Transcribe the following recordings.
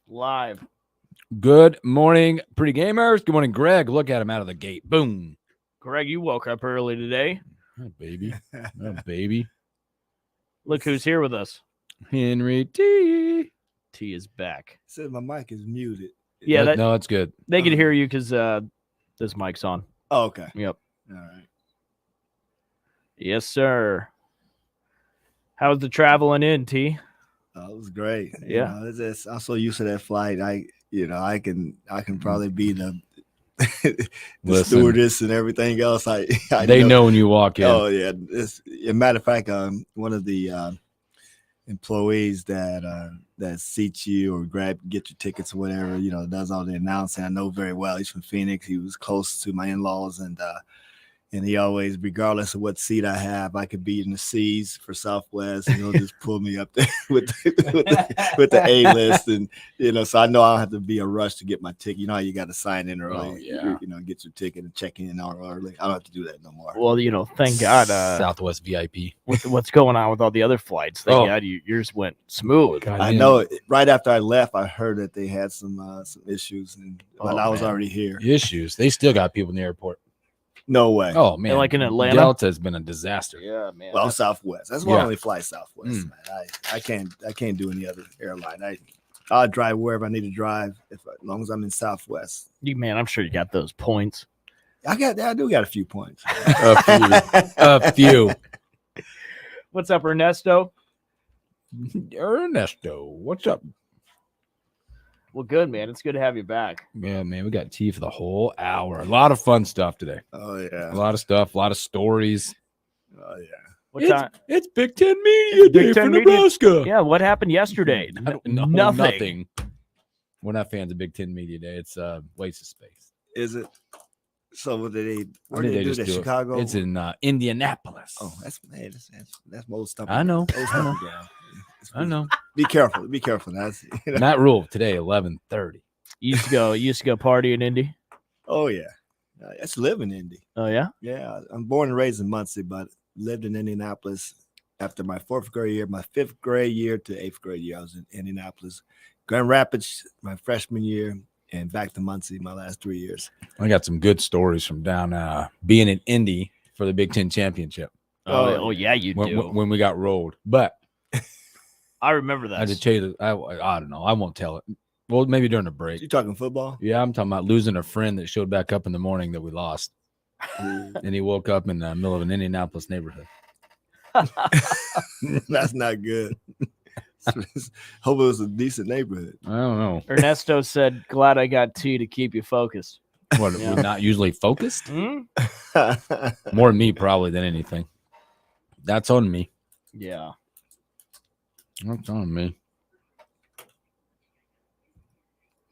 Live. Good morning, pretty gamers. Good morning, Greg. Look at him out of the gate. Boom. Greg, you woke up early today. Oh, baby. Oh, baby. Look who's here with us. Henry T. T is back. Said my mic is muted. Yeah, No, that's good. they can hear you because this mic's on. Oh, okay. Yep. All right. Yes, sir. How's the traveling in, T? Oh, it was great. Yeah. I'm so used to that flight. I can probably be the stewardess and everything else. They know when you walk in. Oh yeah. As a matter of fact, one of the employees that seats you or get your tickets or whatever, does all the announcing. I know very well. He's from Phoenix. He was close to my in-laws, and he always, regardless of what seat I have, I could be in the C's for Southwest, and he'll just pull me up there with the A list, and so I know I don't have to be a rush to get my ticket. You know how you got to sign in early, get your ticket and check in early. I don't have to do that no more. Well, thank God. Southwest VIP. With what's going on with all the other flights, thank God yours went smooth. God, I know. Right after I left, I heard that they had some issues, but I was already here. Issues. They still got people in the airport. No way. Oh man, like in Atlanta, Delta has been a disaster. Yeah, man. Well, Southwest. That's why I only fly Southwest. Man. I can't do any other airline. I'll drive wherever I need to drive as long as I'm in Southwest. I'm sure you got those points. I do got a few points. A few. What's up, Ernesto? Ernesto, what's up? Well, good, man. It's good to have you back. Yeah, man, we got tea for the whole hour. A lot of fun stuff today. Oh yeah, a lot of stuff, a lot of stories. Oh yeah. It's Big Ten Media Day for Nebraska. Yeah, what happened yesterday? Nothing. We're not fans of Big Ten Media Day. It's a waste of space. Is it? So where did they do just that? do Chicago? It's in Indianapolis. Oh, that's most stuff. I know. I know. Be careful. That's Matt Rule today, 11:30. You used to go party in Indy. Oh yeah, that's live in Indy. Oh yeah. Yeah, I'm born and raised in Muncie, but lived in Indianapolis after my 4th grade year. My 5th grade year to 8th grade year, I was in Indianapolis. Grand Rapids, my freshman year, and back to Muncie my last 3 years. I got some good stories from down being in Indy for the Big Ten championship. Oh yeah, you do. When we got rolled, but I remember that. I had to tell you. I don't know. I won't tell it. Well, maybe during the break. You talking football? Yeah, I'm talking about losing a friend that showed back up in the morning that we lost, and he woke up in the middle of an Indianapolis neighborhood. That's not good. Hope it was a decent neighborhood. I don't know. Ernesto said, "Glad I got tea to keep you focused." What? Yeah. We're not usually focused. Hmm? More me probably than anything. That's on me. Yeah. That's on me.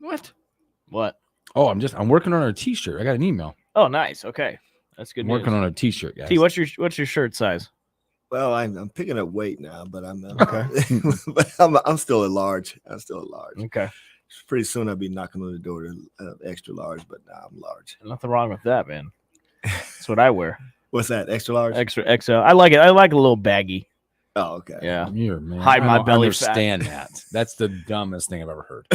What? Oh, I'm working on our t-shirt. I got an email. Oh, nice. Okay, that's good. I'm working on a t-shirt, guys. T, what's your shirt size? Well, I'm picking up weight now, but I'm Okay. but I'm still a large. Okay. Pretty soon I'll be knocking on the door to extra large, but now I'm large. Nothing wrong with that, man. That's what I wear. What's that? Extra large? Extra XL. I like it. I like a little baggy. Oh, okay. Yeah. Here, man. Hide I my don't belly fat. understand that. That's the dumbest thing I've ever heard.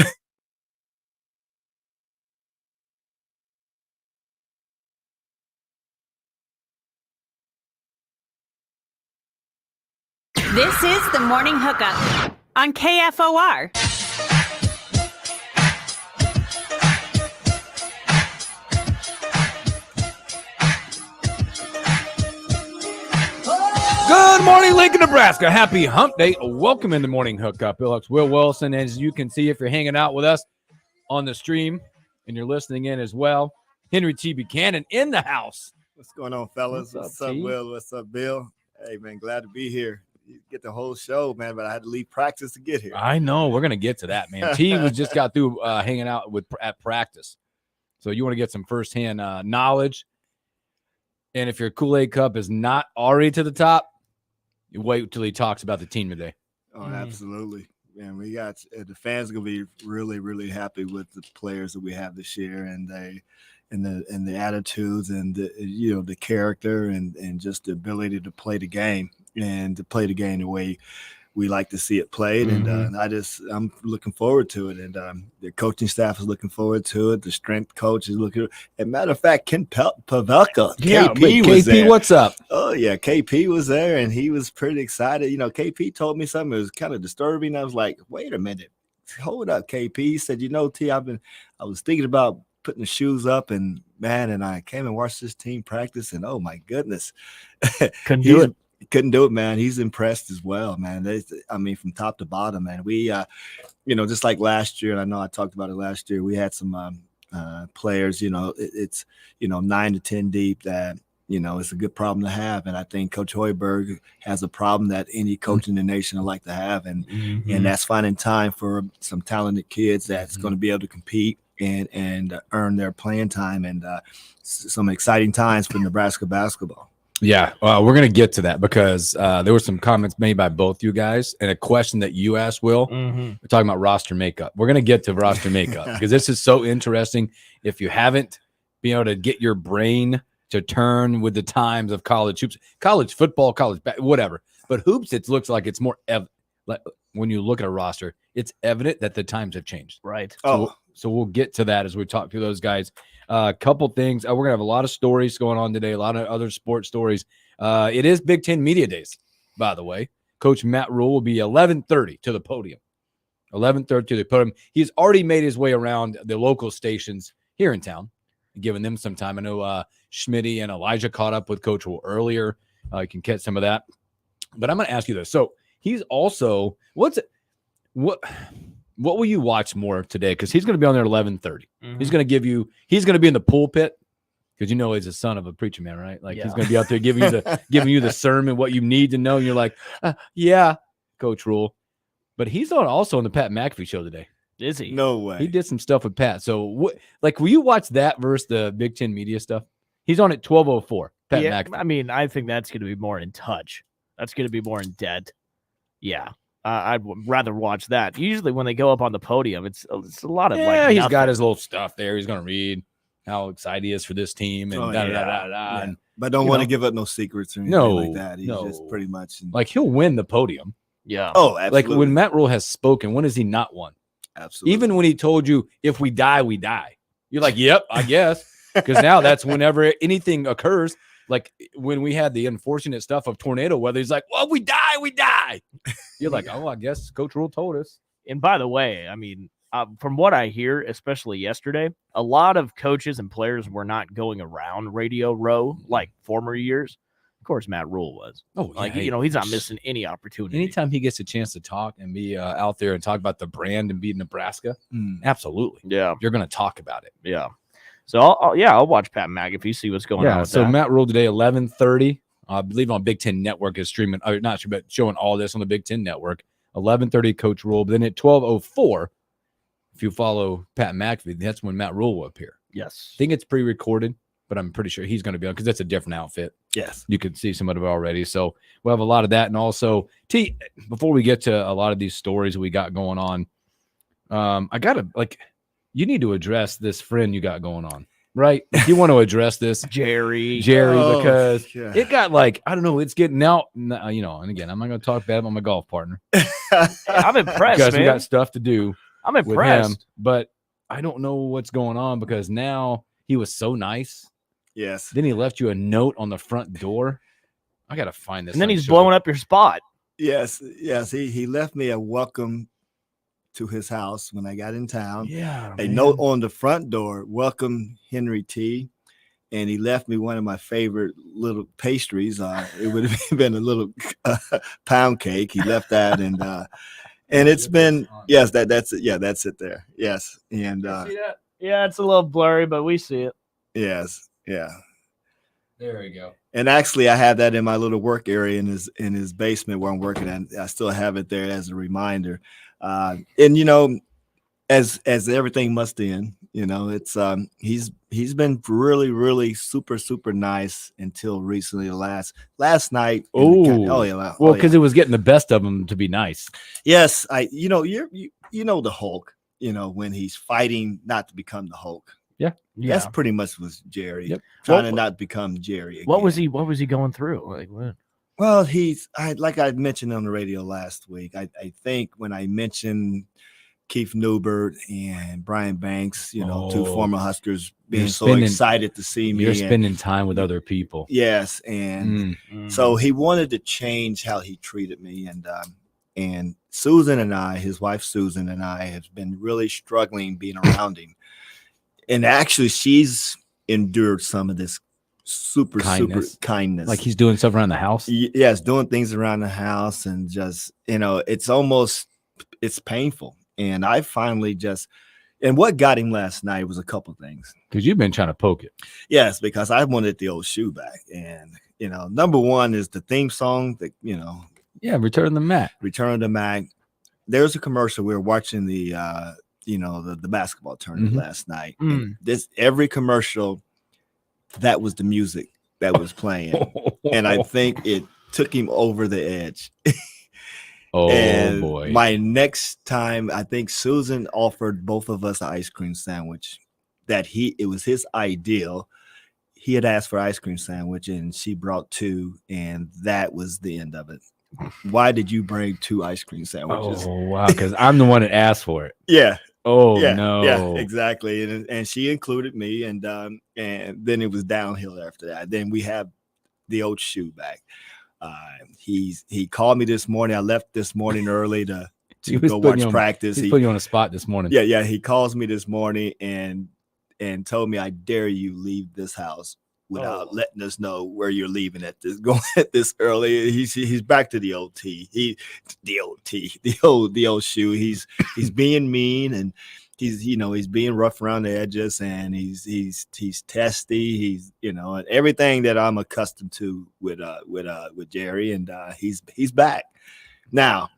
This is the Morning Hookup on KFOR. Good morning, Lincoln, Nebraska. Happy hump day. Welcome in the Morning Hookup. Bill Hooks, Will Wilson. As you can see, if you're hanging out with us on the stream and you're listening in as well, Henry T. Buchanan in the house. What's going on, fellas? What's What's up, up, T? Will? What's up, Bill? Hey, man, glad to be here. You get the whole show, man, but I had to leave practice to get here. I know. We're going to get to that, man. T was just got through hanging out at practice. So you want to get some firsthand knowledge. And if your Kool-Aid cup is not already to the top, you wait till he talks about the team today. Oh, absolutely. Man, we got the fans are gonna be really, really happy with the players that we have this year, and the attitudes and the character and just the ability to play the game and to play the game the way we like to see it played, and I'm looking forward to it, and the coaching staff is looking forward to it. The strength coach is looking. As a matter of fact, Ken Pavelka, KP was there. What's up? Oh yeah, KP was there, and he was pretty excited. KP told me something. It was kind of disturbing. I was like, wait a minute, hold up, KP. He said, T, I was thinking about putting the shoes up, and I came and watched this team practice, and oh my goodness, couldn't do it, man. He's impressed as well, man. From top to bottom, man. We, just like last year, and I know I talked about it last year, we had some players, it's 9 to 10 deep that, it's a good problem to have. And I think Coach Hoiberg has a problem that any coach in the nation would like to have. And that's finding time for some talented kids that's going to be able to compete and earn their playing time, and some exciting times for Nebraska basketball. Yeah, we're going to get to that because there were some comments made by both you guys and a question that you asked, Will. We're talking about roster makeup. We're going to get to roster makeup because this is so interesting. If you haven't been able to get your brain to turn with the times of college hoops, college football, whatever. But hoops, it looks like it's more like when you look at a roster, it's evident that the times have changed. Right. So we'll get to that as we talk to those guys. A couple things. We're going to have a lot of stories going on today, a lot of other sports stories. It is Big Ten Media Days, by the way. Coach Matt Rule will be 11:30 to the podium. 11:30 to the podium. He's already made his way around the local stations here in town, giving them some time. I know Schmitty and Elijah caught up with Coach Rule earlier. You can catch some of that. But I'm going to ask you this. So he's also – what will you watch more today? Because he's going to be on there at 11:30. He's going to he's going to be in the pulpit because he's a son of a preacher man, right? Like he's going to be out there giving you the sermon, what you need to know. And you're like, yeah, Coach Rule. But he's also on the Pat McAfee show today. Is he? No way. He did some stuff with Pat. So will you watch that versus the Big Ten media stuff? He's on at 12:04. Pat McAfee. I think that's going to be more in touch. That's going to be more in depth. Yeah. I'd rather watch that. Usually when they go up on the podium, it's a lot of he's got his little stuff there. He's going to read how excited he is for this team and and but don't want to give up no secrets or anything like that. He's just pretty much like he'll win the podium. Yeah. Oh, absolutely. Like when Matt Rule has spoken, when has he not won? Absolutely. Even when he told you, if we die, we die. You're like, yep, I guess. Because now that's whenever anything occurs. Like when we had the unfortunate stuff of tornado weather, he's like, well, we die. You're like, oh, I guess Coach Rule told us. And by the way, from what I hear, especially yesterday, a lot of coaches and players were not going around Radio Row like former years. Of course, Matt Rule was. Oh, yeah, he's not missing any opportunity. Anytime he gets a chance to talk and be out there and talk about the brand and beat Nebraska, absolutely. Yeah. You're going to talk about it. Yeah. So I'll watch Pat McAfee, see what's going on with so that. Matt Rule today, 11:30. I believe on Big Ten Network is streaming, not sure, but showing all this on the Big Ten Network. 11:30, Coach Rule. But then at 12:04, if you follow Pat McAfee, that's when Matt Rule will appear. Yes. I think it's pre-recorded, but I'm pretty sure he's going to be on because that's a different outfit. Yes. You could see some of it already. So we'll have a lot of that. And also, before we get to a lot of these stories we got going on, you need to address this friend you got going on, right? If you want to address this, Jerry, because it got I don't know, it's getting out, and again, I'm not going to talk bad about my golf partner. I'm impressed, because man. we got stuff to do. I'm impressed. With him, but I don't know what's going on because now he was so nice. Yes. Then he left you a note on the front door. I got to find this. And then he's blowing up your spot. Yes. He left me a welcome to his house when I got in town. Yeah. A note on the front door, welcome Henry T. And he left me one of my favorite little pastries. It would have been a little pound cake. He left that, and it's been that's it. Yeah, that's it there. Yes, and see that? Yeah, it's a little blurry, but we see it. Yes, yeah. There we go. And actually, I have that in my little work area in his basement where I'm working at. I still have it there as a reminder. And as everything must end, it's he's been really, really super, super nice until recently. Last night. Because it was getting the best of him to be nice. Yes, you know the Hulk. When he's fighting not to become the Hulk. Yeah. That's pretty much was Jerry. Yep. Trying to not become Jerry again. What was he going through? Like what? Well, like I mentioned on the radio last week. I think when I mentioned Keith Newbert and Brian Banks, two former Huskers being so excited to see me. You're spending time with other people. Yes, and so he wanted to change how he treated me, and Susan and I, his wife Susan and I, have been really struggling being around him. And actually, she's endured some of this super kindness. Like he's doing stuff around the house. Yes, doing things around the house, and just it's painful. And I finally and what got him last night was a couple things. Because you've been trying to poke it. Yes, because I wanted the old shoe back. And number one is the theme song that Return of the Mac. Return of the Mac. There's a commercial. We were watching the the basketball tournament last night. Every commercial, that was the music that was playing. And I think it took him over the edge. And boy. My next time, I think Susan offered both of us an ice cream sandwich it was his ideal. He had asked for ice cream sandwich and she brought 2, and that was the end of it. Why did you bring 2 ice cream sandwiches? Oh, wow. Because I'm the one that asked for it. Yeah. Oh, yeah, no. Yeah, exactly. And she included me, and then it was downhill after that. Then we have the old shoe back. He called me this morning. I left this morning early to go watch practice. He put you on a spot this morning. Yeah. He calls me this morning and told me, I dare you leave this house without letting us know where you're leaving going at this early. He's back to the old T. The old shoe. He's being mean, and he's being rough around the edges, and he's testy. He's and everything that I'm accustomed to with Jerry, and he's back now.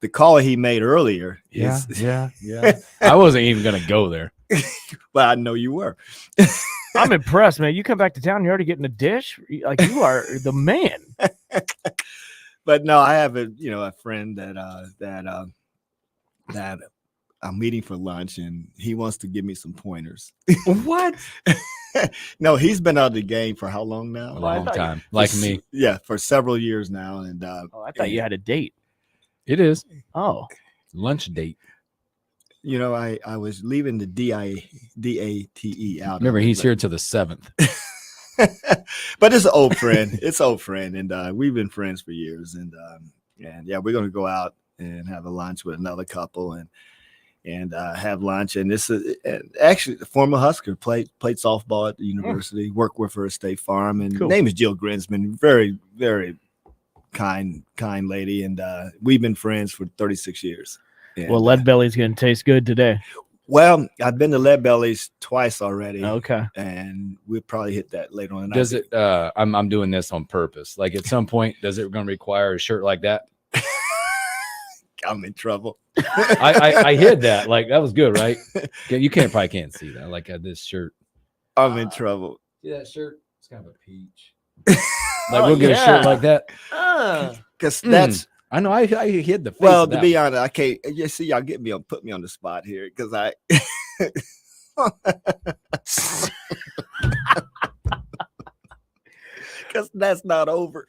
The call he made earlier is yeah. I wasn't even gonna go there. Well, I know you were. I'm impressed, man. You come back to town, you're already getting a dish. Like, you are the man. But no, I have a friend that I'm meeting for lunch, and he wants to give me some pointers. What? No, he's been out of the game for how long now? A long time, like me. Yeah, for several years now. And I thought you had a date. It is. Oh, lunch date. I was leaving the DATE out. Remember, he's here until the 7th. But it's an old friend. And we've been friends for years. And yeah, we're going to go out and have a lunch with another couple and have lunch. And this is actually the former Husker, played softball at the university, worked with her at State Farm. And her name is Jill Grinsman. Very, very kind lady. And we've been friends for 36 years. And, well, Lead Belly's going to taste good today. Well, I've been to Lead Belly's twice already. Okay. And we'll probably hit that later on. Does it? I'm doing this on purpose. Like, at some point, does it going to require a shirt like that? I'm in trouble. I hid that. Like, that was good, right? You probably can't see that. Like, this shirt. I'm in trouble. See that shirt? It's kind of a peach. Like, we'll get a shirt like that. Because that's. I know. I hid the face. Well, to be honest, I can't. You see, y'all put me on the spot here because because that's not over.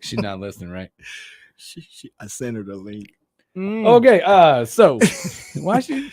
She's not listening, right? I sent her the link. Okay. So why she?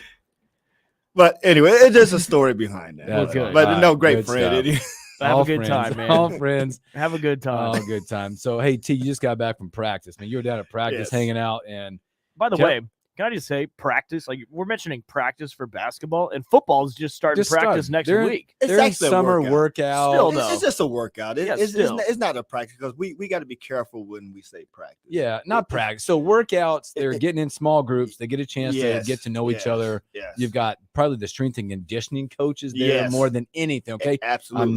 But anyway, it's just a story behind that. Okay. But no, great friend. Have a good time, man. All friends. Have a good time. Oh, good time. So, hey, T, you just got back from practice, man. You were down at practice hanging out. And by the way, can I just say practice? Like, we're mentioning practice for basketball, and football is just starting practice next week. It's There's summer workout. Still, though. It's just a workout. It's not a practice because we got to be careful when we say practice. Yeah, not practice. So workouts, they're getting in small groups. They get a chance to get to know each other. Yes. You've got probably the strength and conditioning coaches there more than anything. Okay, absolutely.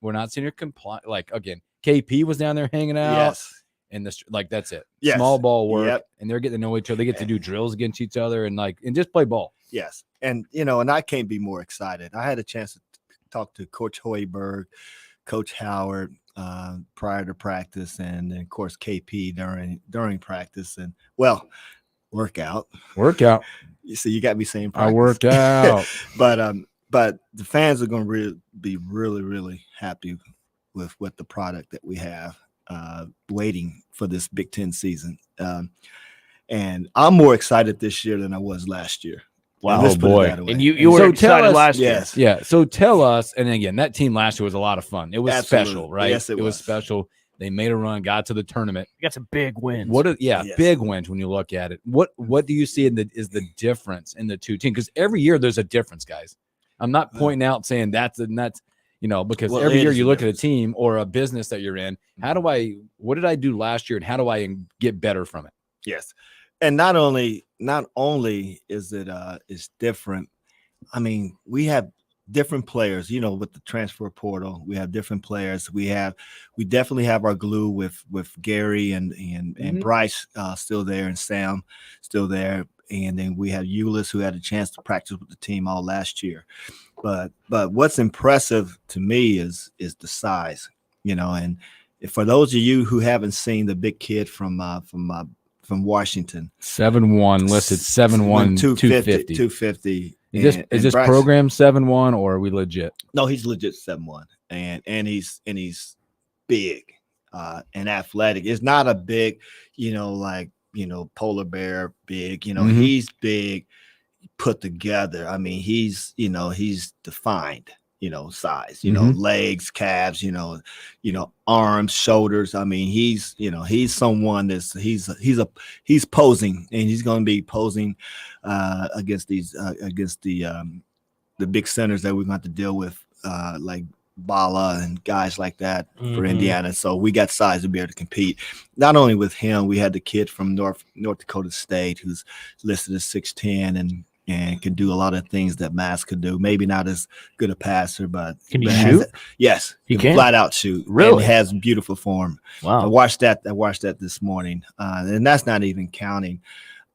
We're not senior compliant. Like, again, KP was down there hanging out. Yes. And that's it. Yes. Small ball work, and they're getting to know each other. They get to do drills against each other and just play ball. Yes, and and I can't be more excited. I had a chance to talk to Coach Hoiberg, Coach Howard prior to practice, and of course KP during practice, and workout. You see, you got me saying practice. I worked out, but the fans are going to be really, really happy with the product that we have waiting for this Big Ten season. And I'm more excited this year than I was last year. Wow, Let's oh put it boy! that way. And you were So tell excited us- last year. Yes. Yeah. So tell us, and again, that team last year was a lot of fun. It was Absolutely. special, right? Yes, it was was. special. They made a run, got to the tournament. You got some big wins. Yes. Big wins when you look at it. What do you see is the difference in the two teams? Because every year there's a difference, guys. I'm not pointing out saying that's because Well, every it year is you a look at a difference. team or a business that you're in. What did I do last year, and how do I get better from it? Yes. And not only is it it's different. I mean, we have different players, with the transfer portal. We have different players. We definitely have our glue with Gary and Bryce still there, and Sam still there. And then we have Ulyss, who had a chance to practice with the team all last year. But what's impressive to me is the size, and for those of you who haven't seen the big kid from Washington, 7'1", listed 7'1", 250. 250. Is this Bryce, program 7'1", or are we legit? No, he's legit 7'1", and he's big and athletic. It's not a big, polar bear big. He's big, put together. I mean, he's defined. Size. Legs, calves. Arms, shoulders. I mean, he's someone that's he's posing, and he's going to be posing against the big centers that we're going to have to deal with, like Bala and guys like that for Indiana. So we got size to be able to compete. Not only with him, we had the kid from North Dakota State who's listed as 6'10" and can do a lot of things that Mass could do. Maybe not as good a passer, but Can he shoot? Yes, He can flat out shoot. Really? And has beautiful form. Wow. I watched that this morning, and that's not even counting.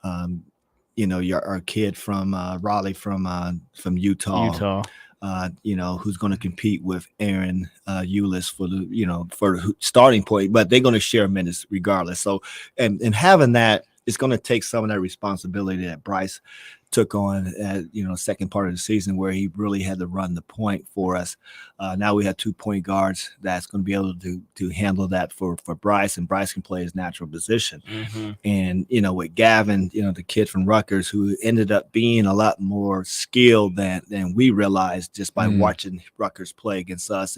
Our kid from Raleigh from Utah. Who's going to compete with Aaron Ulyss for the starting point, but they're going to share minutes regardless. So, and having that, it's going to take some of that responsibility that Bryce took on at second part of the season, where he really had to run the point for us. Now we have 2 point guards that's going to be able to handle that for Bryce, and Bryce can play his natural position. And with Gavin, the kid from Rutgers, who ended up being a lot more skilled than we realized just by watching Rutgers play against us.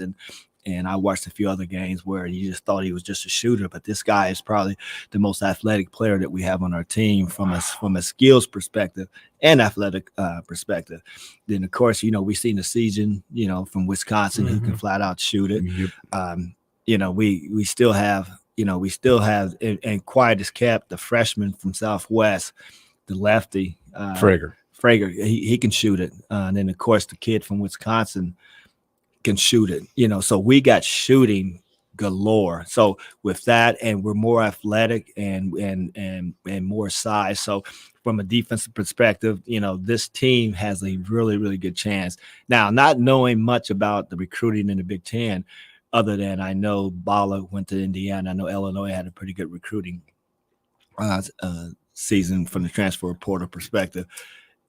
And I watched a few other games where you just thought he was just a shooter, but this guy is probably the most athletic player that we have on our team from a skills perspective and athletic perspective. Then of course, we seen the season, from Wisconsin, who can flat out shoot it. Yep. We still have, and quiet as kept, the freshman from Southwest, the lefty, Frager. He can shoot it. And then of course the kid from Wisconsin can shoot it, so we got shooting galore. So with that, and we're more athletic and more size. So from a defensive perspective, this team has a really, really good chance. Now, not knowing much about the recruiting in the Big Ten, other than I know Bala went to Indiana. I know Illinois had a pretty good recruiting season from the transfer portal perspective.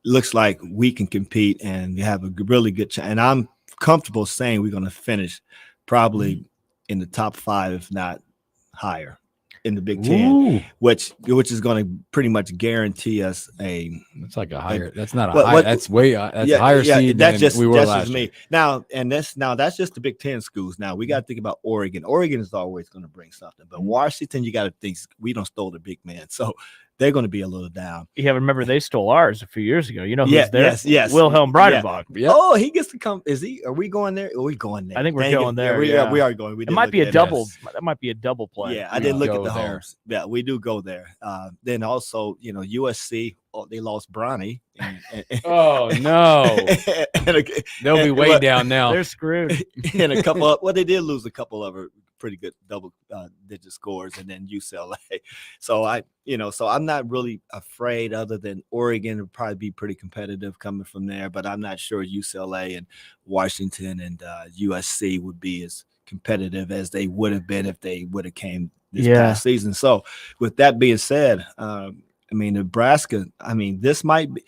Looks like we can compete and have a really good chance. And I'm comfortable saying we're going to finish probably in the top 5, if not higher, in the Big Ten, which is going to pretty much guarantee us a. That's like a higher. That's not a high. That's way. That's a higher seed than we were last year. Now, that's just the Big Ten schools. Now we got to think about Oregon. Oregon is always going to bring something, but Washington, you got to think we don't stole the big man, so they're going to be a little down. Yeah, remember they stole ours a few years ago. Who's there? Yes. Wilhelm Breidenbach. Yep. Oh, he gets to come. Are we going there? Are we going there? I think we're going there. We are going. It might be a double. That might be a double play. Yeah, I did look at the there. homes. Yeah, we do go there. Then also, USC. Oh, they lost Bronny. Oh no! They'll be way down now. They're screwed. And a couple of, they did lose a couple of pretty good double digit scores, and then UCLA. So I'm not really afraid, other than Oregon would probably be pretty competitive coming from there, but I'm not sure UCLA and Washington and USC would be as competitive as they would have been if they would have came this past season. So with that being said, Nebraska, this might be,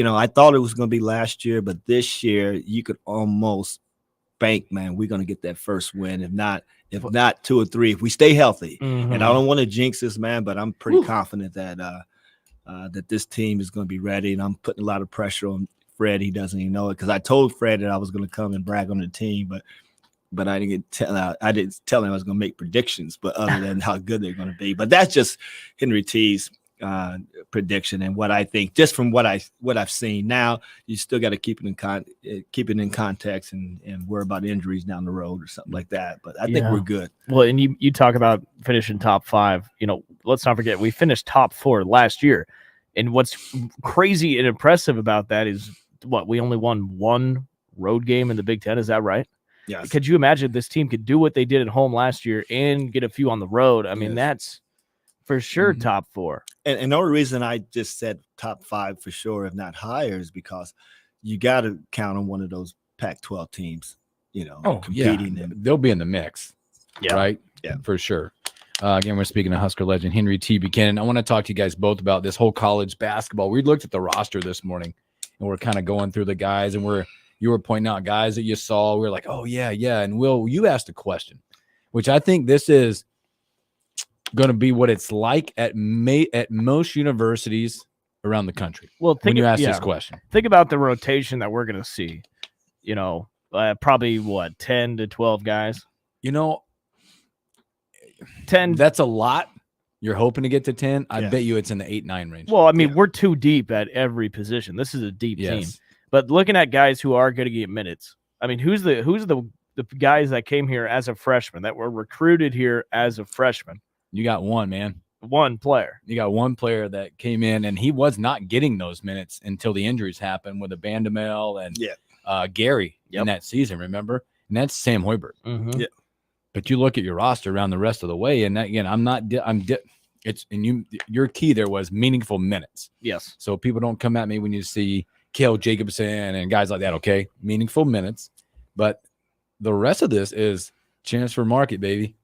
I thought it was going to be last year, but this year you could almost spanked, man, we're going to get that first win. If not 2 or 3, if we stay healthy. Mhm. And I don't want to jinx this, man, but I'm pretty confident that that this team is going to be ready. And I'm putting a lot of pressure on Fred. He doesn't even know it, because I told Fred that I was going to come and brag on the team, but I didn't tell him I was going to make predictions, but other than how good they're going to be. But that's just Henry T's prediction and what I think, just from what I've seen. Now you still got to keep it in context and worry about injuries down the road or something like that. But I think we're good. Well, and you talk about finishing top 5. Let's not forget we finished top 4 last year, and what's crazy and impressive about that is we only won 1 road game in the Big Ten. Is that right? Yes. Could you imagine this team could do what they did at home last year and get a few on the road? I mean, that's for sure top 4. And the only reason I just said top 5 for sure, if not higher, is because you got to count on one of those Pac-12 teams, competing. Yeah. They'll be in the mix, right? Yeah, for sure. Again, we're speaking to Husker legend Henry T. Buchanan. I want to talk to you guys both about this whole college basketball. We looked at the roster this morning, and we're kind of going through the guys, and you were pointing out guys that you saw. We're like, oh, yeah. And Will, you asked a question, which I think this is going to be what it's like at most universities around the country. Well, when you ask this question, think about the rotation that we're going to see. Probably 10 to 12 guys. 10. That's a lot. You're hoping to get to 10. I bet you it's in the 8-9 range. Well, I mean, we're too deep at every position. This is a deep team. But looking at guys who are going to get minutes, I mean, who's the guys that came here as a freshman, that were recruited here as a freshman? You got one, man. One player. You got one player that came in, and he was not getting those minutes until the injuries happened with Bandamel and Gary in that season, remember? And that's Sam Hoiberg. Mm-hmm. Yeah. But you look at your roster around the rest of the way, and that, again, your key there was meaningful minutes. Yes. So people don't come at me when you see Cale Jacobson and guys like that, okay? Meaningful minutes. But the rest of this is chance for market, baby.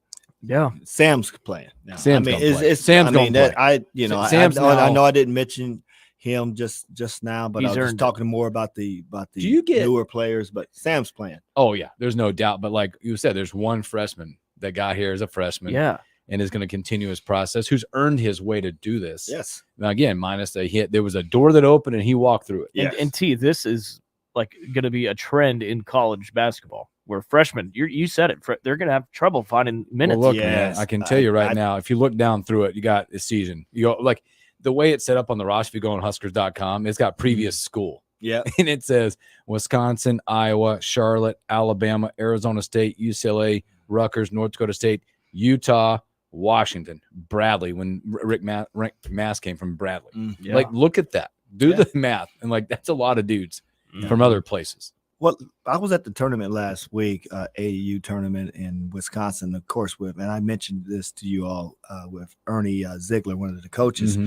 Yeah. Sam's playing. Now. Sam's I mean, gonna play. it's Sam's gonna play. I know I didn't mention him just now, but I was just talking more about the newer players, but Sam's playing. Oh, yeah, there's no doubt. But like you said, there's one freshman that got here as a freshman. Yeah. And is going to continue his process, who's earned his way to do this. Yes. Now, again, minus a hit. There was a door that opened, and he walked through it. Yes. And T, this is like going to be a trend in college basketball where freshmen, you said it, they're going to have trouble finding minutes. Well, look, man, I can tell you right now, if you look down through it, you got this season. You go, like the way it's set up on the roster, if you go on Huskers.com, it's got previous school. Yeah. And it says Wisconsin, Iowa, Charlotte, Alabama, Arizona State, UCLA, Rutgers, North Dakota State, Utah, Washington, Bradley, when Rick Mass came from Bradley. Yeah. Like, look at that. Do the math. And, like, that's a lot of dudes from other places. Well, I was at the tournament last week, AAU tournament in Wisconsin, of course, and I mentioned this to you all with Ernie Ziegler, one of the coaches,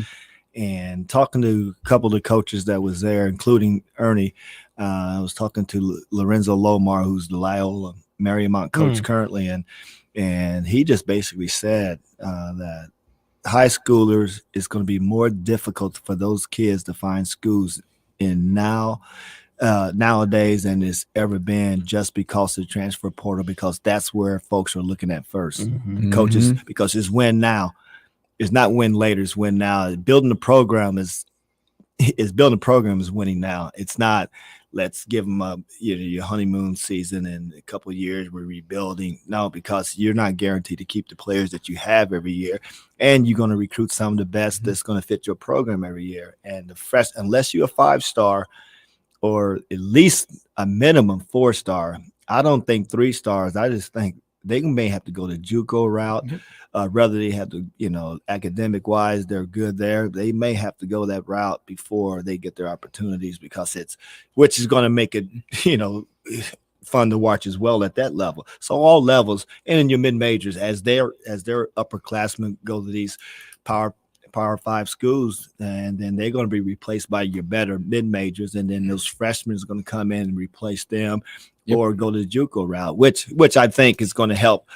and talking to a couple of the coaches that was there, including Ernie. I was talking to Lorenzo Lomar, who's the Loyola Marymount coach currently, and he just basically said that high schoolers, it's going to be more difficult for those kids to find schools nowadays than it's ever been, just because of the transfer portal, because that's where folks are looking at first. Coaches, because it's win now. It's not win later, it's win now. Building the program is winning now. It's not, let's give them your honeymoon season and a couple of years we're rebuilding. No, because you're not guaranteed to keep the players that you have every year, and you're going to recruit some of the best that's going to fit your program every year. And unless you're a 5-star or at least a minimum 4-star, I don't think 3 stars. I just think they may have to go the JUCO route. Rather they have to, academic wise, they're good there. They may have to go that route before they get their opportunities, because which is going to make it, fun to watch as well at that level. So all levels, and in your mid majors, as their upperclassmen go to these Power 5 schools, and then they're going to be replaced by your better mid majors, and then those freshmen are going to come in and replace them, or go to the JUCO route, which I think is going to help.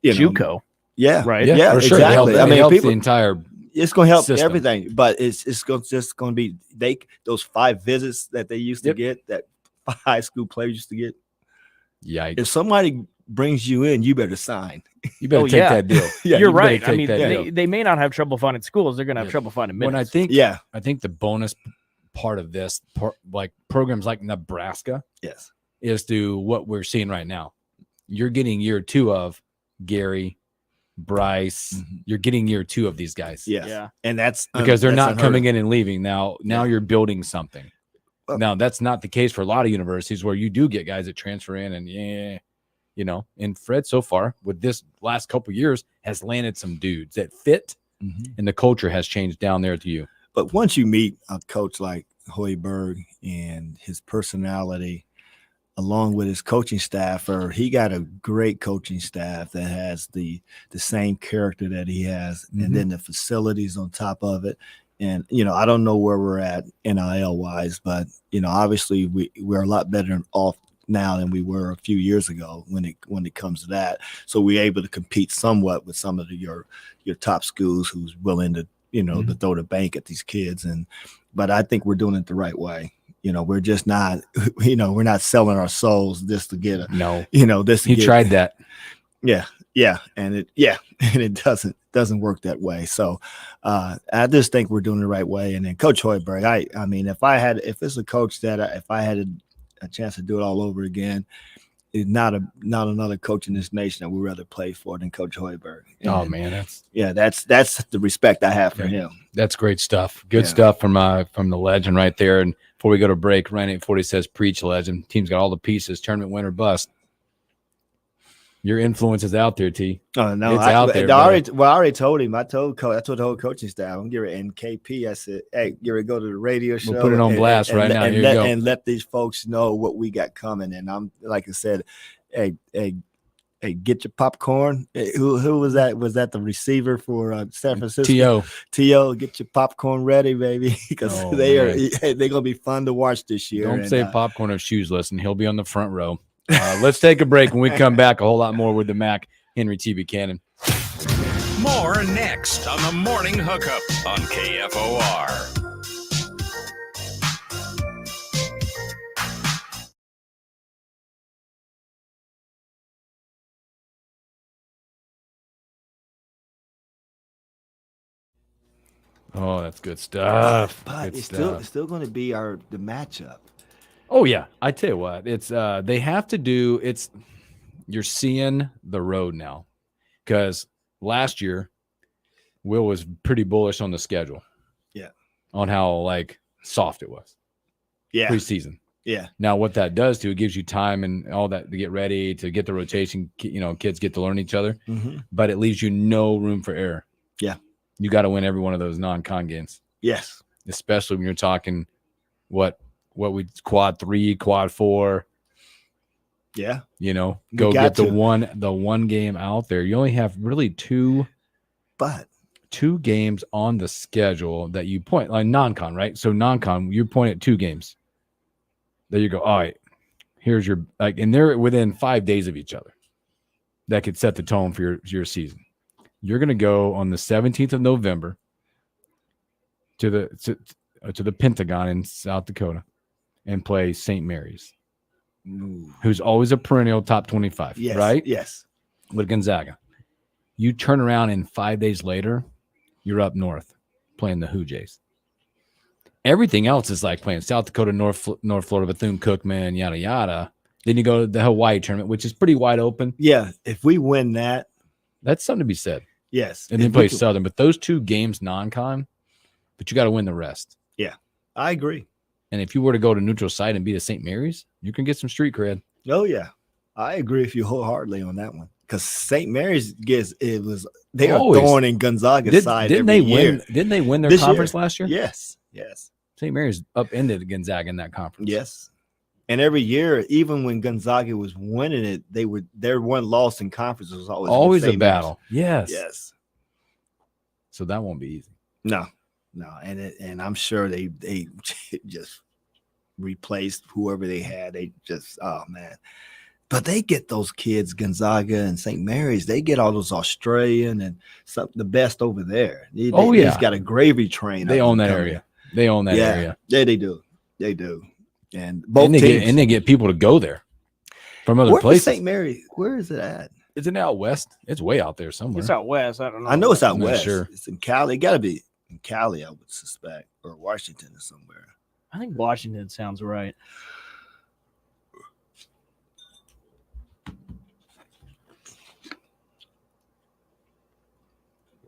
JUCO. Yeah, right. Yeah, for sure. Exactly. I mean, helps the entire. It's going to help system. everything, but it's just going to be those 5 visits that they used to get, that high school players used to get. Yikes. If somebody brings you in, you better sign. You better Oh, take yeah. that deal. Yeah, You're you better right. I take mean, that deal. they may not have trouble finding schools. They're going to have Yeah. trouble finding When minutes. I think the bonus part of this, like programs like Nebraska, Yes. is to what we're seeing right now. You're getting year 2 of Gary, Bryce. Mhm. You're getting year 2 of these guys. Yes. Yeah. And that's Because they're that's not unheard coming of. in and leaving. Now Yeah. you're building something. Well- Now that's not the case for a lot of universities where you do get guys that transfer in and and Fred so far with this last couple of years has landed some dudes that fit, Mhm. and the culture has changed down there to you. But once you meet a coach like Hoiberg and his personality, along with his coaching staff, or he got a great coaching staff that has the same character that he has, Mhm. and then the facilities on top of it. And I don't know where we're at NIL wise, but obviously we're a lot better off now than we were a few years ago when it comes to that. So we're able to compete somewhat with some of your top schools who's willing to to throw the bank at these kids. But I think we're doing it the right way. We're just not we're not selling our souls just to get No, this. he tried that. Yeah, and it doesn't work that way. So I just think we're doing it the right way. And then Coach Hoiberg, I mean, if it's a coach that if I had a chance to do it all over again, it's not another coach in this nation that we'd rather play for than Coach Hoiberg. Oh And, man, that's the respect I have for Yeah. him. that's great stuff. Good Yeah. stuff from the legend right there. And before we go to break, Ryan 840 says, "Preach, legend. Team's got all the pieces. Tournament winner bust." Your influence is out there, T. Oh no, It's out there, I already told him. I told the whole coaching staff. I'm giving NKP. I said, "Hey, Gary, go to the radio show. We'll put it on blast right now. Here you go. And let these folks know what we got coming." And I'm like I said, hey, get your popcorn. Hey, who was that? Was that the receiver for San Francisco? T.O. Get your popcorn ready, baby, because Oh, they're gonna be fun to watch this year. Don't And, say popcorn or shoesless, and he'll be on the front row. Let's take a break. When we come back, a whole lot more with the Mac, Henry T. Buchanan. More next on the Morning Hookup on KFOR. Oh, that's good stuff. But Good it's stuff. still going to be the matchup. Oh yeah, I tell you what, it's they have to do. You're seeing the road now, because last year Will was pretty bullish on the schedule. Yeah. On how soft it was Yeah, preseason. yeah. Now what that does to it gives you time and all that to get ready, to get the rotation. Kids get to learn each other, Mm-hmm. but it leaves you no room for error. Yeah. You got to win every one of those non-con games, Yes. especially when you're talking what we quad 3, quad 4. Yeah. Go got get the to. one game out there. You only have really two games on the schedule that you point, like non-con, right? So non-con, you point at 2 games. There you go. All right, here's your and they're within 5 days of each other. That could set the tone for your season. You're going to go on the 17th of November to the Pentagon in South Dakota and play St. Mary's, who's always a perennial top 25, Yes. right? Yes. With Gonzaga. You turn around and 5 days later, you're up north playing the Who Jays. Everything else is like playing South Dakota, North Florida, Bethune-Cookman, yada, yada. Then you go to the Hawaii tournament, which is pretty wide open. Yeah. If we win that, That's something to be said. yes. And then If play we can- Southern. But those 2 games non-con, but you got to win the rest. I agree. And if you were to go to neutral site and beat a St. Mary's, you can get some street cred. Oh yeah, I agree with you wholeheartedly on that one. Because St. Mary's they are Always. throwing in Gonzaga's side. Didn't every they year. win? Didn't they win their This conference year. last year? Yes. Yes. St. Mary's upended Gonzaga in that conference. Yes. And every year, even when Gonzaga was winning it, their one loss in conference was always a St. battle. Mary's. Yes. Yes. So that won't be easy. No. And I'm sure they just replaced whoever they had. They just, oh man. But they get those kids, Gonzaga and St. Mary's, they get all those Australian and the best over there. They just got a gravy train. They of own them that coming. area. They own that area. Yeah, they do. They do. And both And teams. they get people to go there. from other Where's places. St. Mary? Where is it at? Isn't it out west? It's way out there somewhere. It's out west. I don't know. I know it's out I'm not west. sure. It's in Cali. It got to be in Cali, I would suspect, or Washington or somewhere. I think Washington sounds right.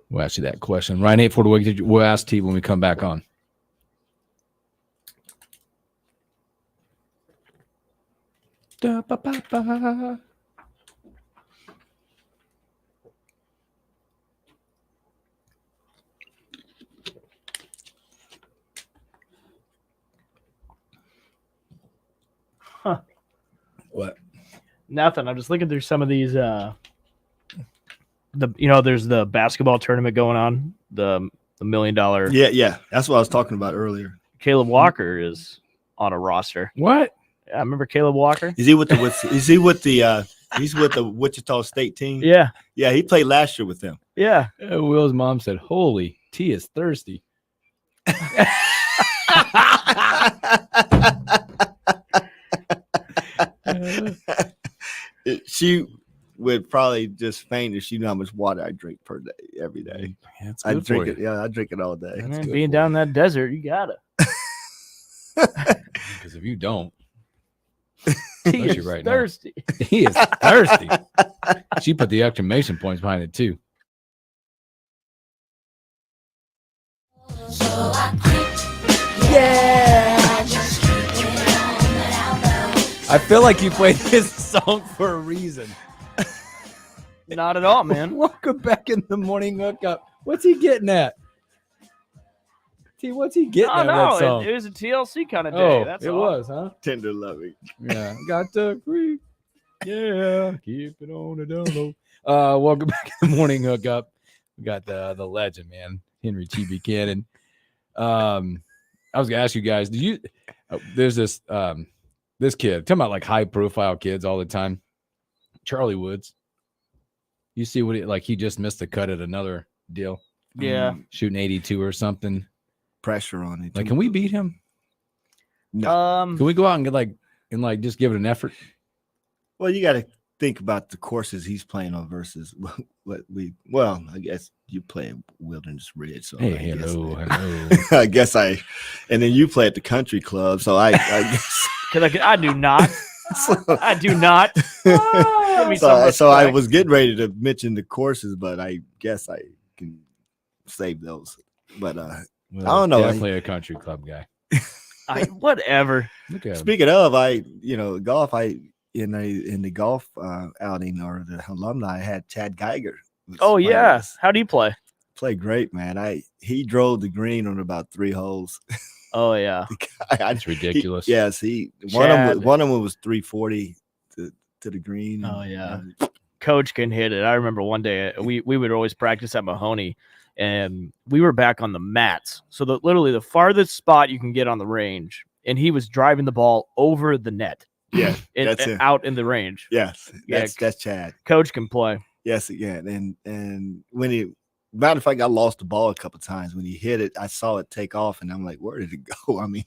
We'll ask you that question. Ryan 840, we'll ask T when we come back on. Da, ba, ba, ba. Huh. What? Nothing. I'm just looking through some of these. There's the basketball tournament going on. The $1 million. Yeah. That's what I was talking about earlier. Caleb Walker is on a roster. What? I remember Caleb Walker. Is he with the he's with the Wichita State team? Yeah. Yeah, he played last year with them. Yeah. Will's mom said, "Holy, T is thirsty." She would probably just faint if she knew how much water I drink per day, every day. Yeah, it's I good drink for it. you. Yeah, I drink it all day. And That's then good being for down in that desert, you gotta. Because if you don't, He Especially is right now. thirsty. he is thirsty. She put the exclamation points behind it too. I feel like you played this song for a reason. Not at all, man. Welcome back in the morning hookup. What's he getting at? T, what's he getting Oh at with that no, song? it was a TLC kind of day. Oh, That's it all. was, huh? Tender loving. Yeah, got the creep. Yeah, keep it on the down low. Welcome back to the morning hookup. We got the legend, man, Henry T. Buchanan. I was gonna ask you guys, do you? There's this this kid talking about like high profile kids all the time. Charlie Woods. You see what he just missed the cut at another deal. Yeah. Shooting 82 or something. Pressure on it. Like, can we beat him? No. Can we go out and get just give it an effort? Well, you got to think about the courses he's playing on versus what we. Well, I guess you play at Wilderness Ridge, so Hey, I guess, hello. I guess and then you play at the country club, so I guess. Because I do not. So, I do not. Give me some so I respect. was getting ready to mention the courses, but I guess I can save those. But Well, I don't know. Definitely a country club guy. Whatever. Look at him. speaking of, golf. In the golf outing or the alumni, I had Chad Geiger. was Oh playing yeah. with us. How do you play? Played great, man. He drove the green on about 3 holes. Oh yeah. It's ridiculous. Yes, one of them was 340 to the green. Oh, yeah. Coach can hit it. I remember one day we would always practice at Mahoney, and we were back on the mats. So literally the farthest spot you can get on the range, and he was driving the ball over the net. Yeah, that's it. Out in the range. Yes, Yeah. that's Chad. Coach can play. Yes, again, and when matter of fact, I lost the ball a couple times. When he hit it, I saw it take off, and I'm like, "Where did it go?" I mean,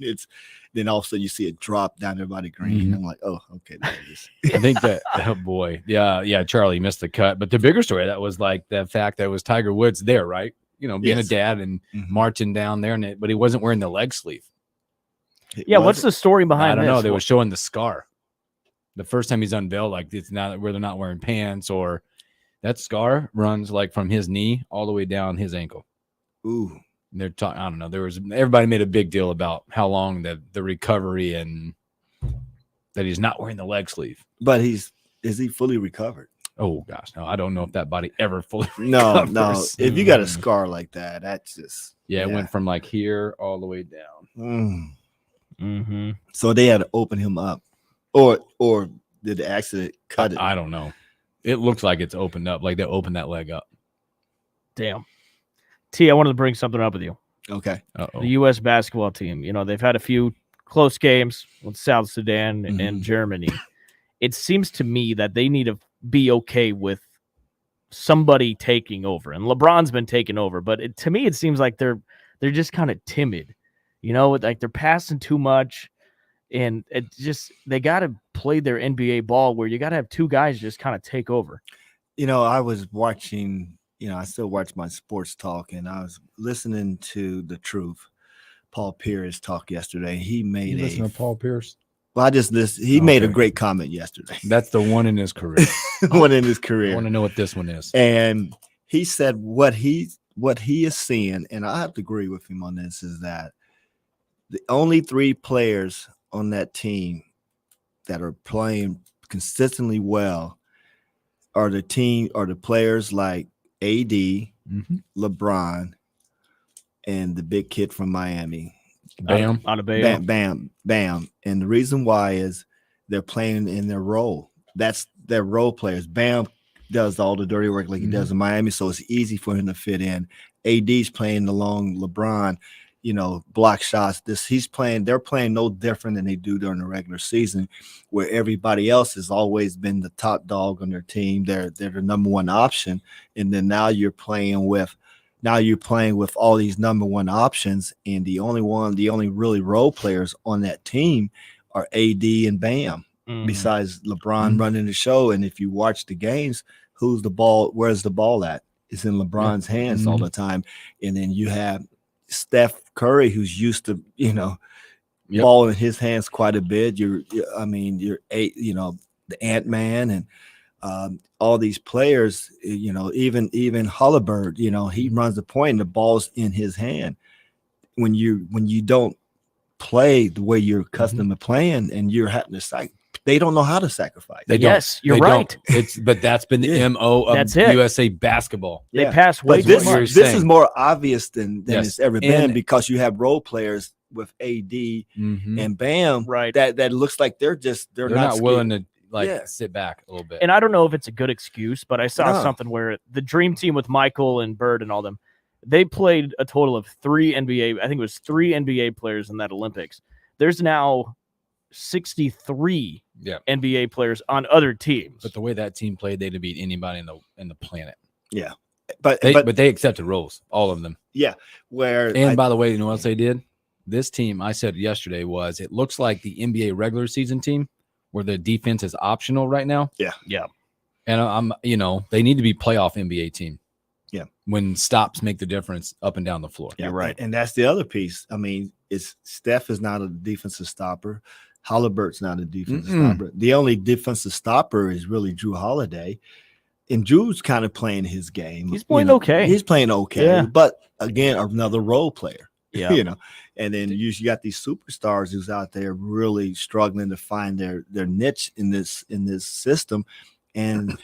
then all of a sudden you see it drop down there by the green. Mhm. I'm like, "Oh, okay, there it is." I think that, oh boy. Yeah, Charlie missed the cut. But the bigger story, that was like the fact that it was Tiger Woods there, right? Being Yes. a dad and Mhm. marching down there, but he wasn't wearing the leg sleeve. Yeah, what's the story behind I don't this? know. They were showing the scar. The first time he's unveiled, like it's not where they're not wearing pants, or that scar runs like from his knee all the way down his ankle. Ooh, And they're talking. I don't know. Everybody made a big deal about how long the recovery and that he's not wearing the leg sleeve. but is he fully recovered? Oh gosh, no, I don't know if that body ever fully No. recovers. If you got a scar like that, that's just Yeah, it went from like here all the way down. Mm-hmm. So they had to open him up, or did the accident cut it? I don't know. It looks like it's opened up, like they opened that leg up. Damn. T, I wanted to bring something up with you. Okay. Uh-oh. The U.S. basketball team, they've had a few close games with South Sudan and Mhm. Germany. It seems to me that they need to be okay with somebody taking over. And LeBron's been taking over, but to me, it seems like they're just kind of timid. Like they're passing too much. And it just they got to play their NBA ball where you got to have two guys just kind of take over. I was watching, I still watch my sports talk, and I was listening to The Truth, Paul Pierce talk yesterday. He made You listen to Paul Pierce? Well, I just listened. He made a great comment yesterday. That's the one in his career. One in his I career. want to know what this one is. And he said what he is seeing, and I have to agree with him on this, is that the only 3 players on that team that are playing consistently well are the players like AD, LeBron, and the big kid from Miami. Bam. On a Bam. Bam. And the reason why is they're playing in their role. That's their role players. Bam does all the dirty work like he does in Miami, so it's easy for him to fit in. AD's playing along LeBron, block shots. They're playing no different than they do during the regular season, where everybody else has always been the top dog on their team. They're the number one option. And then now you're playing with all these number one options, and the only really role players on that team are AD and Bam, besides LeBron running the show. And if you watch the games, where's the ball at? It's in LeBron's hands all the time. And then you have Steph Curry, who's used to, ball in his hands quite a bit. You're the Ant-Man and all these players, even Halliburton, he runs the point and the ball's in his hand. When you don't play the way you're accustomed to playing, and you're having to they don't know how to sacrifice. You're right. But that's been the MO of USA basketball. They pass way too much. This is more obvious than it's ever been, because you have role players with AD and Bam, right? That looks like they're not willing to sit back a little bit. And I don't know if it's a good excuse, but I saw something where the dream team with Michael and Bird and all them, they played a total of 3 NBA. I think it was 3 NBA players in that Olympics. There's now 63 NBA players on other teams. But the way that team played, they'd have beat anybody in the planet. Yeah. But they accepted roles, all of them. Yeah. By the way, you know what else they did? This team, I said yesterday, it looks like the NBA regular season team where the defense is optional right now. Yeah. Yeah. And they need to be playoff NBA team. Yeah. When stops make the difference up and down the floor. Yeah, you're right. And that's the other piece. I mean, Steph is not a defensive stopper. Halliburton's not a defensive stopper. The only defensive stopper is really Drew Holiday. And Drew's kind of playing his game. He's playing okay. He's playing okay. Yeah. But again, another role player. Yeah. And then you got these superstars who's out there really struggling to find their niche in this system. And